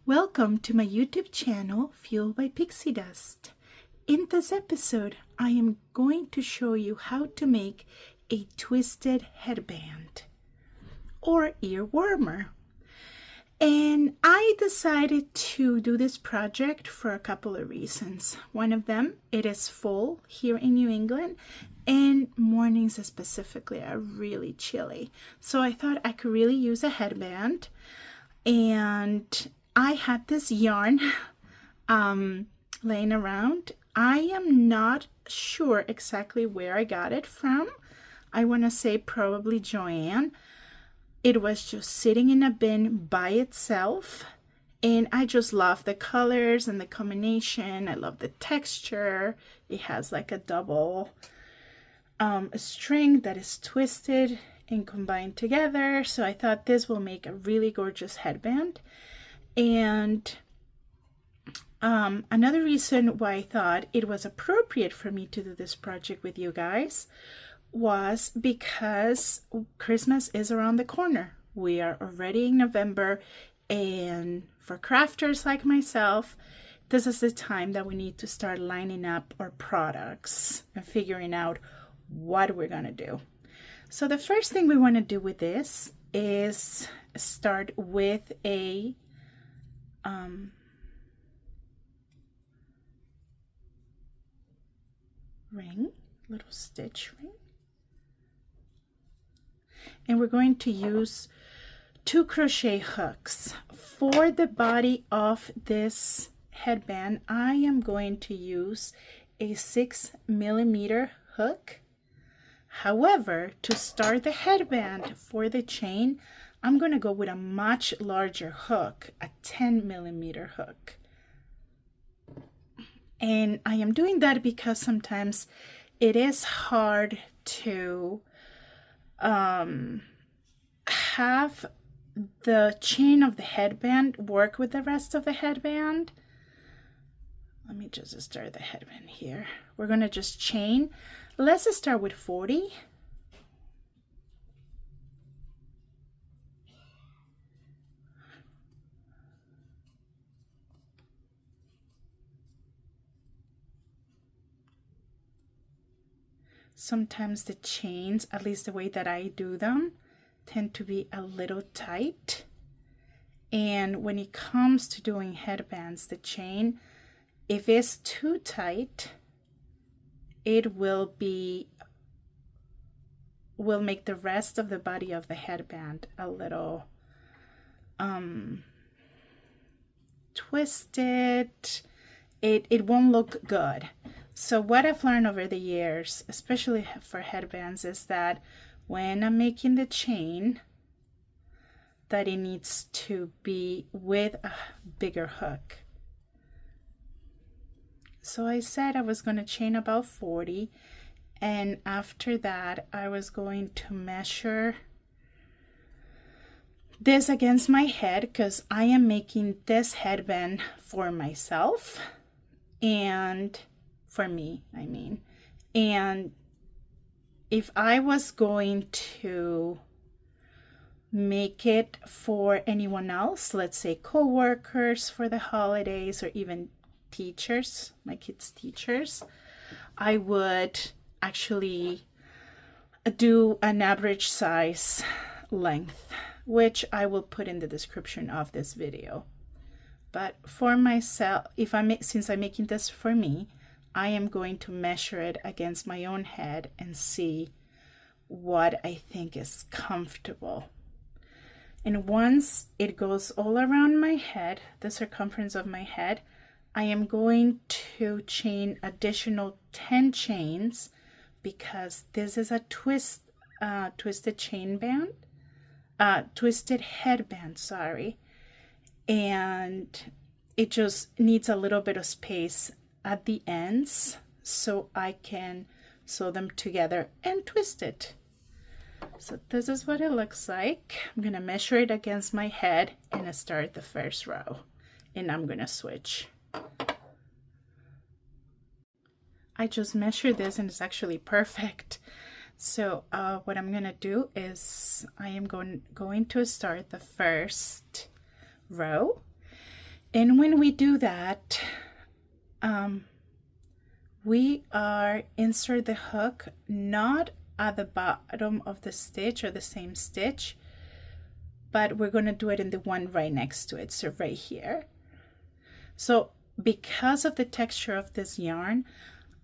Welcome to my YouTube channel, Fueled by Pixie Dust. In this episode, I am going to show you how to make a twisted headband or ear warmer. And I decided to do this project for a couple of reasons. One of them, it is fall here in New England, and mornings specifically are really chilly. So I thought I could really use a headband, and I had this yarn laying around. I am not sure exactly where I got it from. I want to say probably Joanne. It was just sitting in a bin by itself, and I just love the colors and the combination. I love the texture. It has like a double string that is twisted and combined together. So I thought this will make a really gorgeous headband. And another reason why I thought it was appropriate for me to do this project with you guys was because Christmas is around the corner. We are already in November, and for crafters like myself, this is the time that we need to start lining up our products and figuring out what we're gonna do. So the first thing we want to do with this is start with a ring, little stitch ring, and we're going to use 2 crochet hooks. For the body of this headband, I am going to use a 6mm hook. However, to start the headband for the chain, I'm going to go with a much larger hook, a 10mm hook. And I am doing that because sometimes it is hard to have the chain of the headband work with the rest of the headband. Let me just start the headband here. We're going to just chain. Let's start with 40. Sometimes the chains, at least the way that I do them, tend to be a little tight. And when it comes to doing headbands, the chain, if it's too tight, it will make the rest of the body of the headband a little twisted. It won't look good. So what I've learned over the years, especially for headbands, is that when I'm making the chain, that it needs to be with a bigger hook. So I said I was going to chain about 40, and after that I was going to measure this against my head, because I am making this headband for myself, and for me, I mean. And if I was going to make it for anyone else, let's say co-workers for the holidays, or even teachers, my kids' teachers, I would actually do an average size length, which I will put in the description of this video. But for myself, since I'm making this for me, I am going to measure it against my own head and see what I think is comfortable. And once it goes all around my head, the circumference of my head, I am going to chain additional 10 chains, because this is a twisted headband, sorry. And it just needs a little bit of space at the ends so I can sew them together and twist it. So this is what it looks like. I'm gonna measure it against my head and start the first row, and I'm gonna switch. I just measured this and it's actually perfect. So what I'm gonna do is I am going to start the first row, And when we do that, we are insert the hook not at the bottom of the stitch or the same stitch, but we're going to do it in the one right next to it, so right here. So because of the texture of this yarn,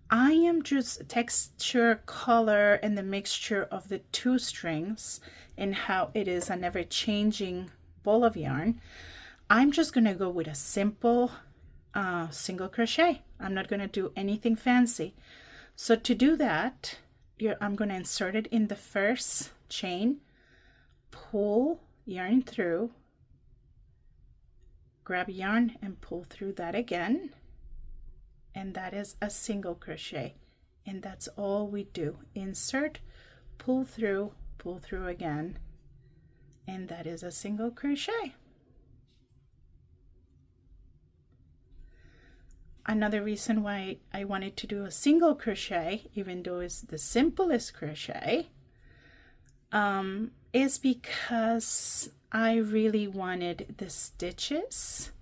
I am just texture, color, and the mixture of the two strings and how it is an ever-changing ball of yarn. I'm just going to go with a simple single crochet. I'm not going to do anything fancy. So to do that, I'm going to insert it in the first chain, pull yarn through, grab yarn and pull through that again, and that is a single crochet. And that's all we do. Insert, pull through again, and that is a single crochet. Another reason why I wanted to do a single crochet, even though it's the simplest crochet, is because I really wanted the stitches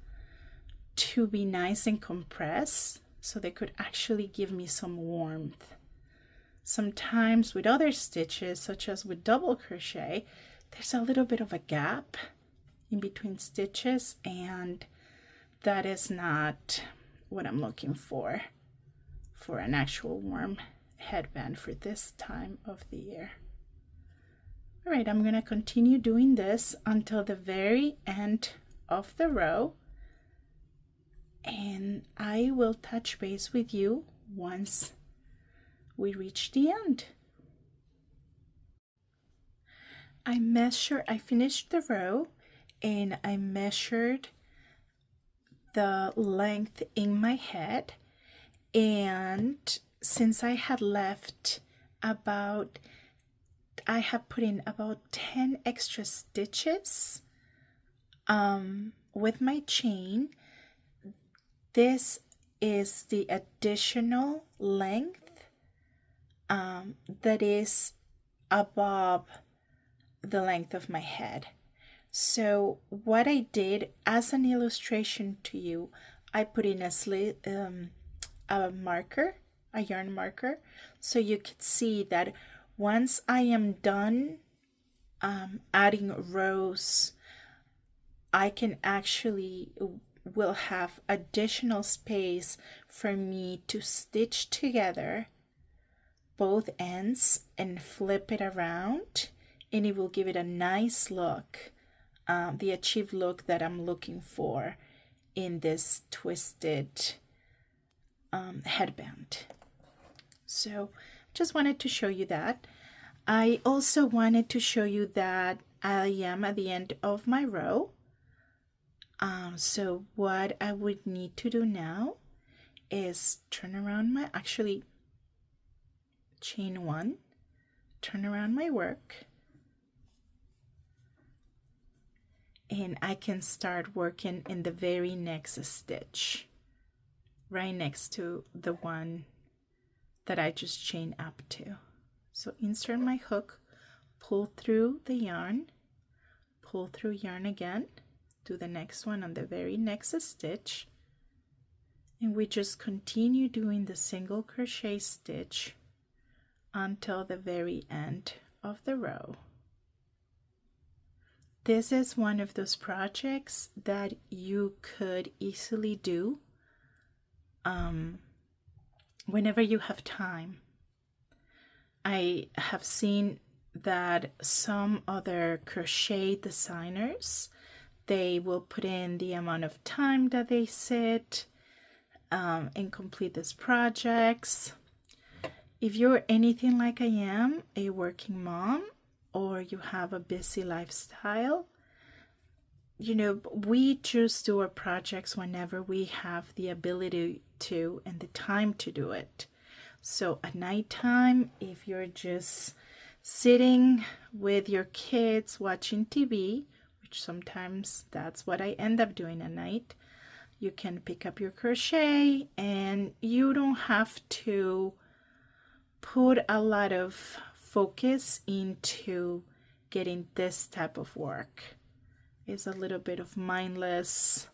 to be nice and compressed so they could actually give me some warmth. Sometimes with other stitches, such as with double crochet, there's a little bit of a gap in between stitches, and that is not what I'm looking for an actual warm headband for this time of the year. All right, I'm going to continue doing this until the very end of the row, and I will touch base with you once we reach the end. I finished the row and I measured the length in my head, and since I had left I have put in about 10 extra stitches with my chain. This is the additional length that is above the length of my head. So what I did as an illustration to you, I put in a yarn marker, so you could see that once I am done adding rows, I can will have additional space for me to stitch together both ends and flip it around, and it will give it a nice look, the achieved look that I'm looking for in this twisted headband. So just wanted to show you that. I also wanted to show you that I am at the end of my row. So what I would need to do now is turn around chain one, turn around my work, and I can start working in the very next stitch, right next to the one that I just chained up to. So insert my hook, pull through the yarn, pull through yarn again, do the next one on the very next stitch, and we just continue doing the single crochet stitch until the very end of the row. This is one of those projects that you could easily do whenever you have time. I have seen that some other crochet designers, they will put in the amount of time that they sit and complete these projects. If you're anything like I am, a working mom, or you have a busy lifestyle, we just do our projects whenever we have the ability to and the time to do it. So at nighttime, if you're just sitting with your kids watching TV, which sometimes that's what I end up doing at night, you can pick up your crochet, and you don't have to put a lot of focus into getting this type of work. It's a little bit of mindless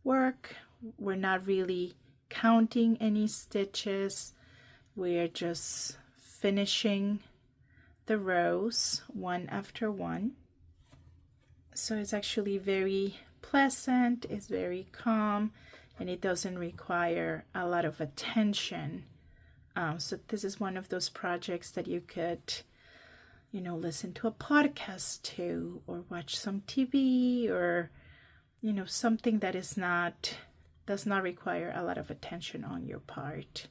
work. We're not really counting any stitches. We're just finishing the rows one after one. So it's actually very pleasant, it's very calm, and it doesn't require a lot of attention. So this is one of those projects that you could, you know, listen to a podcast to, or watch some TV, or, you know, something that does not require a lot of attention on your part.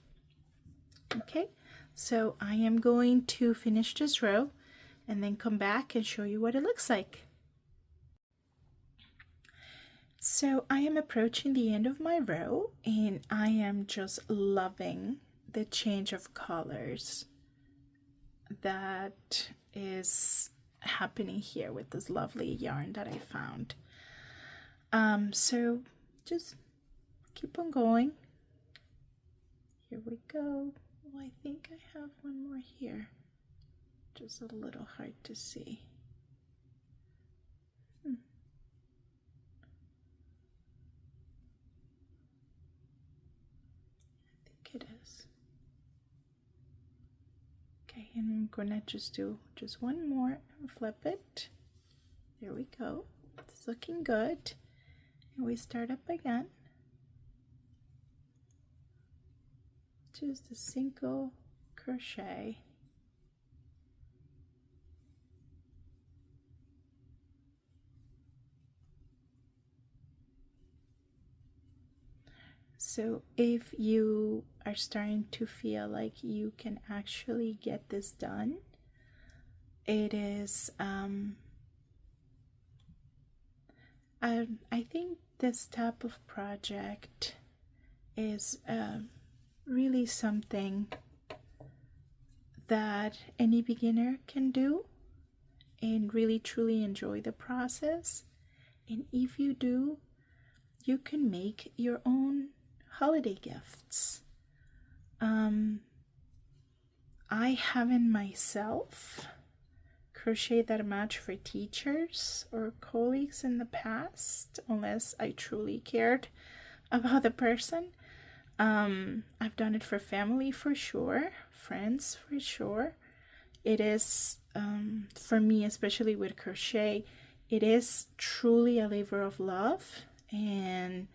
Okay, so I am going to finish this row and then come back and show you what it looks like. So I am approaching the end of my row, and I am just loving the change of colors that is happening here with this lovely yarn that I found. So just keep on going. Here we go. Oh, I think I have one more here. Just a little hard to see. I think it is. Okay, and I'm gonna just do just one more and flip it. There we go. It's looking good. And we start up again. Just a single crochet. So if you are starting to feel like you can actually get this done, it is I think this type of project is really something that any beginner can do and really truly enjoy the process. And if you do, you can make your own holiday gifts. I haven't myself crocheted that much for teachers or colleagues in the past, unless I truly cared about the person. I've done it for family for sure, friends for sure. It is, for me, especially with crochet, it is truly a labor of love. And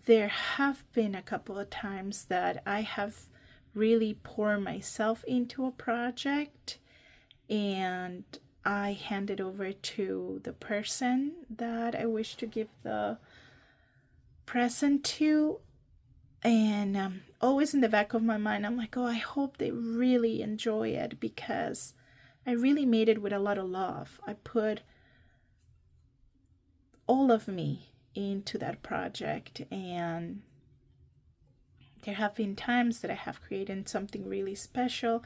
there have been a couple of times that I have really poured myself into a project and I hand it over to the person that I wish to give the present to, and always in the back of my mind I'm like, oh, I hope they really enjoy it, because I really made it with a lot of love. I put all of me into that project, and there have been times that I have created something really special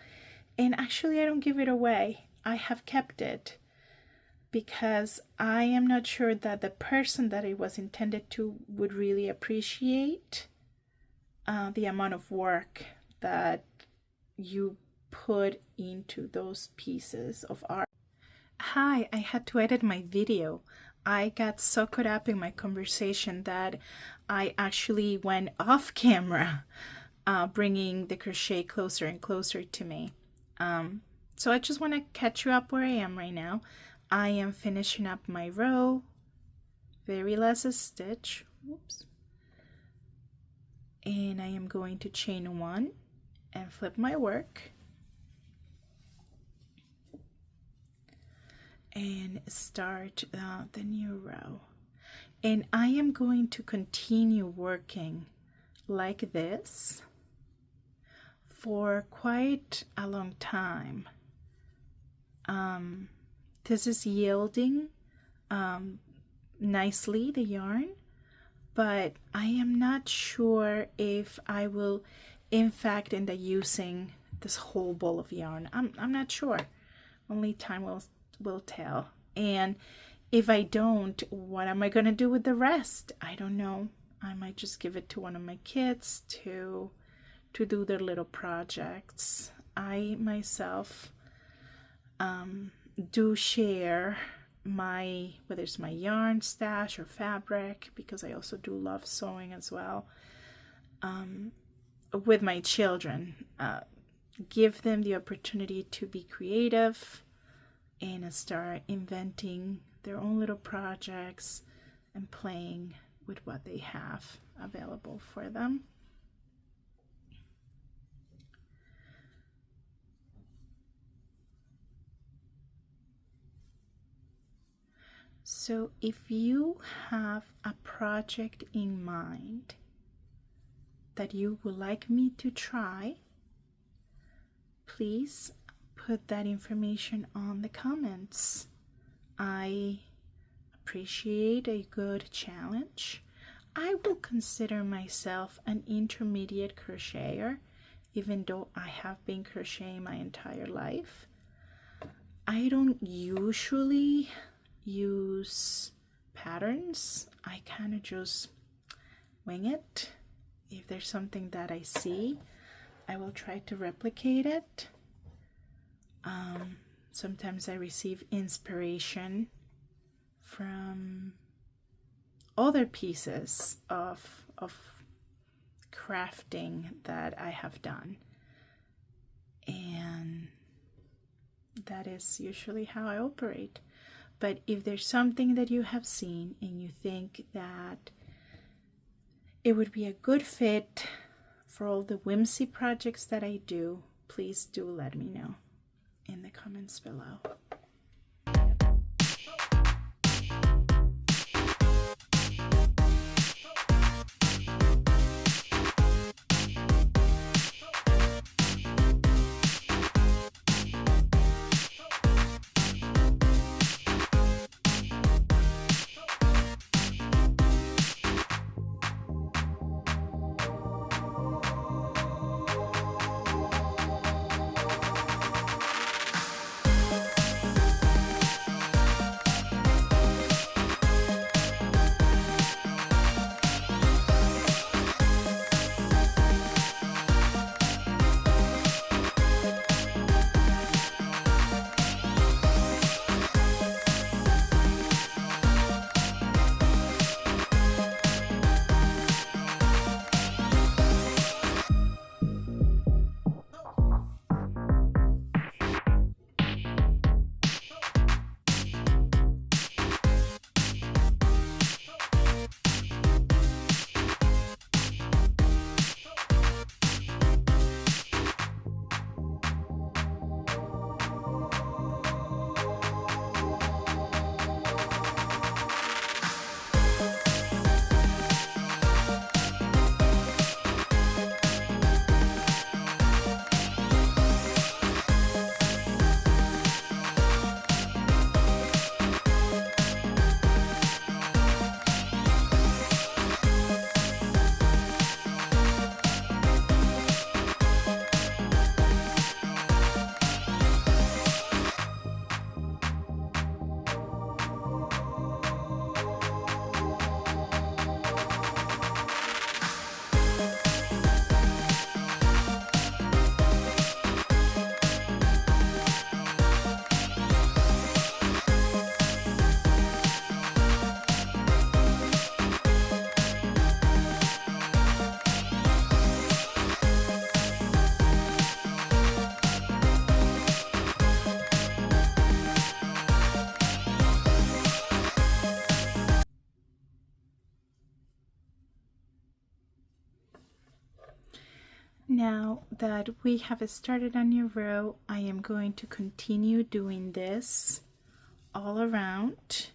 and actually I don't give it away. I have kept it because I am not sure that the person that it was intended to would really appreciate the amount of work that you put into those pieces of art. Hi, I had to edit my video. I got so caught up in my conversation that I actually went off camera, bringing the crochet closer and closer to me. So I just want to catch you up where I am right now. I am finishing up my row, very last stitch, whoops, and I am going to chain one and flip my work and start the new row. And I am going to continue working like this for quite a long time. This is yielding nicely, the yarn, but I am not sure if I will in fact end up using this whole ball of yarn. I'm not sure. Only time will tell. And if I don't, what am I going to do with the rest? I don't know. I might just give it to one of my kids to do their little projects. I myself do share whether it's my yarn stash or fabric, because I also do love sewing as well, with my children. Give them the opportunity to be creative and start inventing their own little projects and playing with what they have available for them. So if you have a project in mind that you would like me to try, please put that information on the comments. I appreciate a good challenge. I will consider myself an intermediate crocheter, even though I have been crocheting my entire life. I don't usually use patterns. I kind of just wing it. If there's something that I see, I will try to replicate it. Sometimes I receive inspiration from other pieces of crafting that I have done, and that is usually how I operate. But if there's something that you have seen and you think that it would be a good fit for all the whimsy projects that I do, please do let me know in the comments below. Now that we have started a new row, I am going to continue doing this all around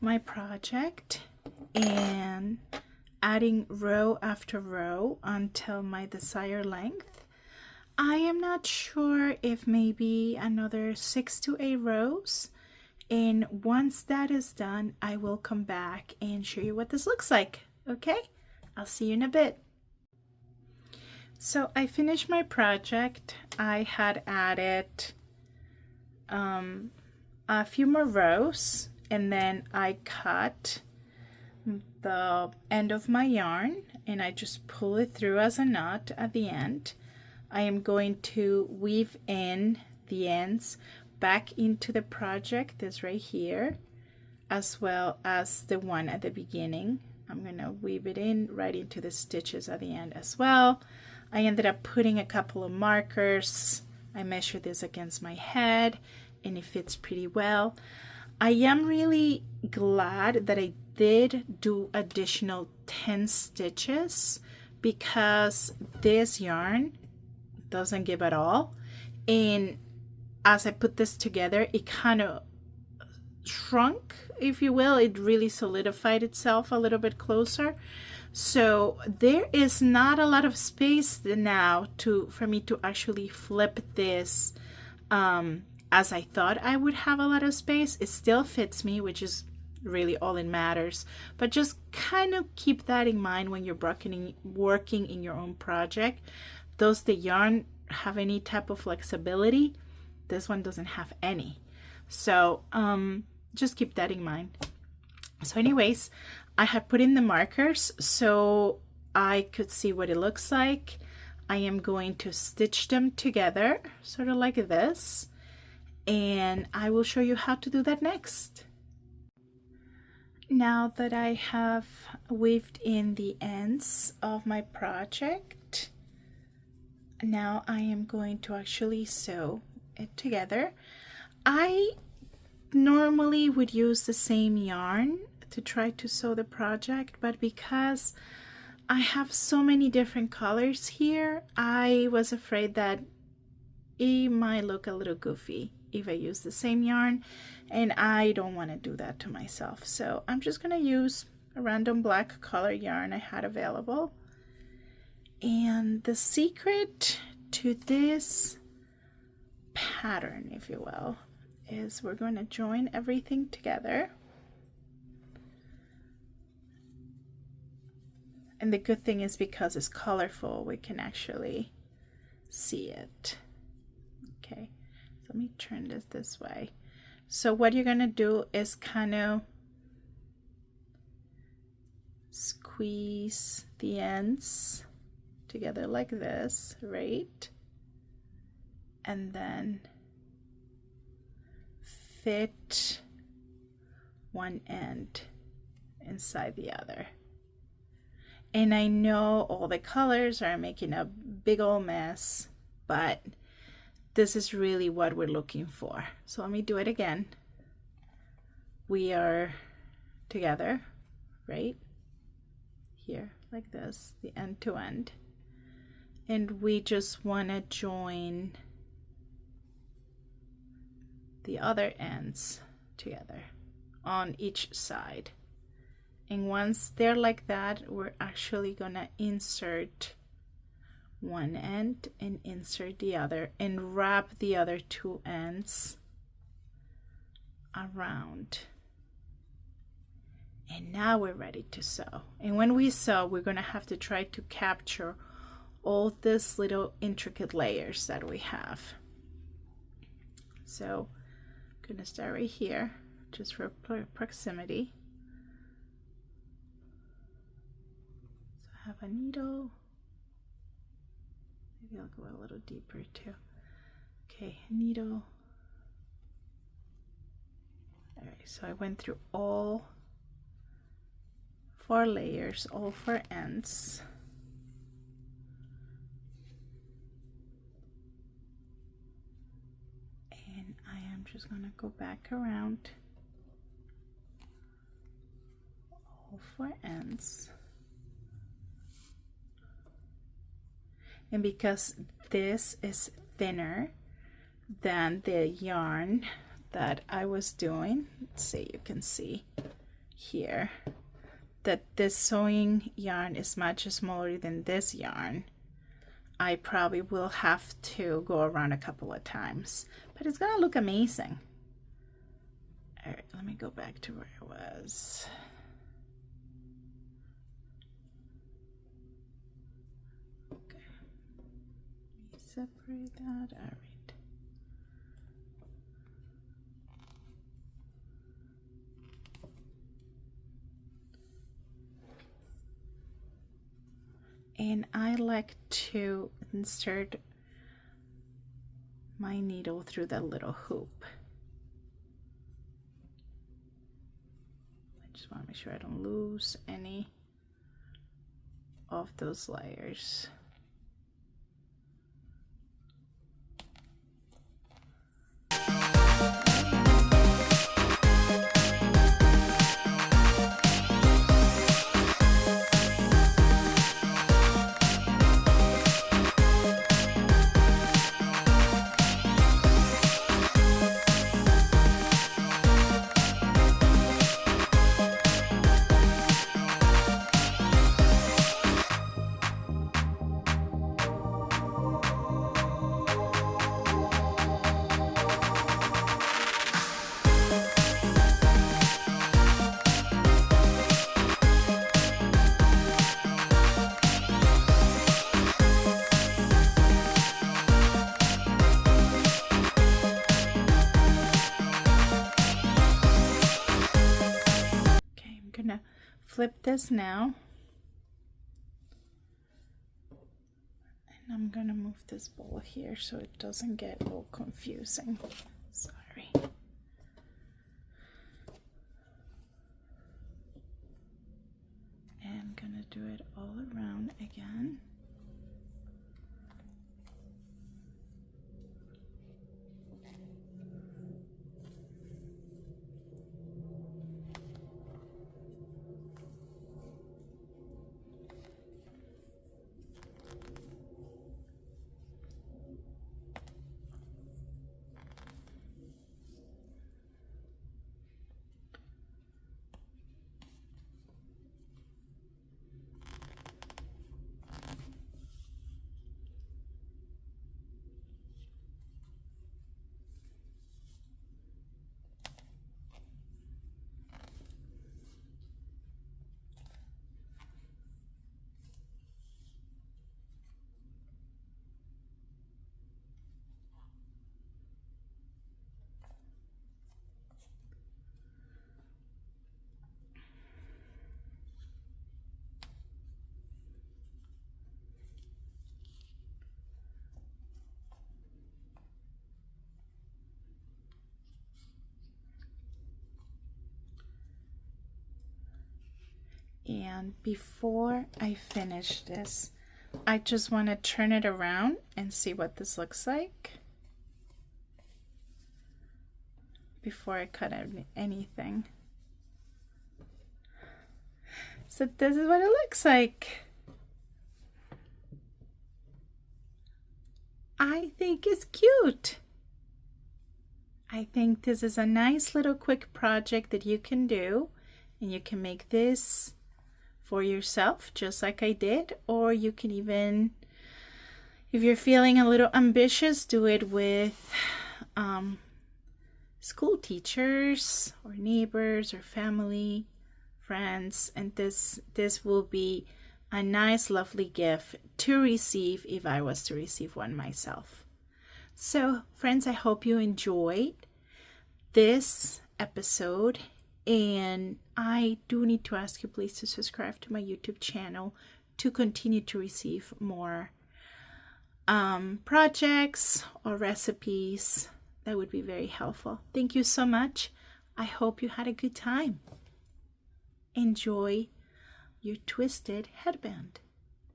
my project and adding row after row until my desired length. I am not sure if maybe another 6 to 8 rows, and once that is done, I will come back and show you what this looks like. Okay, I'll see you in a bit. So I finished my project. I had added a few more rows, and then I cut the end of my yarn and I just pull it through as a knot at the end. I am going to weave in the ends back into the project, this right here, as well as the one at the beginning. I'm gonna weave it in right into the stitches at the end as well. I ended up putting a couple of markers. I measured this against my head and it fits pretty well. I am really glad that I did do additional 10 stitches because this yarn doesn't give at all. And as I put this together, it kind of shrunk, if you will. It really solidified itself a little bit closer. So there is not a lot of space now for me to actually flip this as I thought I would have a lot of space. It still fits me, which is really all that matters. But just kind of keep that in mind when you're working in your own project. Does the yarn have any type of flexibility? This one doesn't have any. So just keep that in mind. So anyways, I had put in the markers so I could see what it looks like. I am going to stitch them together, sort of like this. And I will show you how to do that next. Now that I have weaved in the ends of my project, now I am going to actually sew it together. I normally would use the same yarn to try to sew the project, but because I have so many different colors here, I was afraid that it might look a little goofy if I use the same yarn, and I don't want to do that to myself. So I'm just going to use a random black color yarn I had available. And the secret to this pattern, if you will, is we're going to join everything together. And the good thing is because it's colorful, we can actually see it. Okay. Let me turn this way. So what you're going to do is kind of squeeze the ends together like this, right? And then fit one end inside the other. And I know all the colors are making a big old mess, but this is really what we're looking for. So let me do it again. We are together, right? Here, like this, the end to end. And we just want to join the other ends together on each side. And once they're like that, we're actually gonna insert one end and insert the other and wrap the other two ends around. And now we're ready to sew. And when we sew, we're gonna have to try to capture all these little intricate layers that we have. So I'm gonna start right here, just for proximity. So I have a needle. Maybe I'll go a little deeper too. Okay, needle. All right, so I went through all 4 layers, all 4 ends. And I am just gonna go back around all 4 ends. And because this is thinner than the yarn that I was doing, let's see, you can see here that this sewing yarn is much smaller than this yarn. I probably will have to go around a couple of times, but it's gonna look amazing. All right, let me go back to where I was. Okay, let me separate that. All right. And I like to insert my needle through that little hoop. I just want to make sure I don't lose any of those layers. Flip this now, and I'm gonna move this ball here so it doesn't get all confusing. Sorry. And I'm gonna do it all around again. And before I finish this, I just want to turn it around and see what this looks like before I cut out anything. So this is what it looks like. I think it's cute. I think this is a nice little quick project that you can do, and you can make this for yourself just like I did, or you can even, if you're feeling a little ambitious, do it with school teachers or neighbors or family, friends, and this will be a nice lovely gift to receive if I was to receive one myself. So friends, I hope you enjoyed this episode, and I do need to ask you please to subscribe to my YouTube channel to continue to receive more projects or recipes. That would be very helpful. Thank you so much. I hope you had a good time. Enjoy your twisted headband.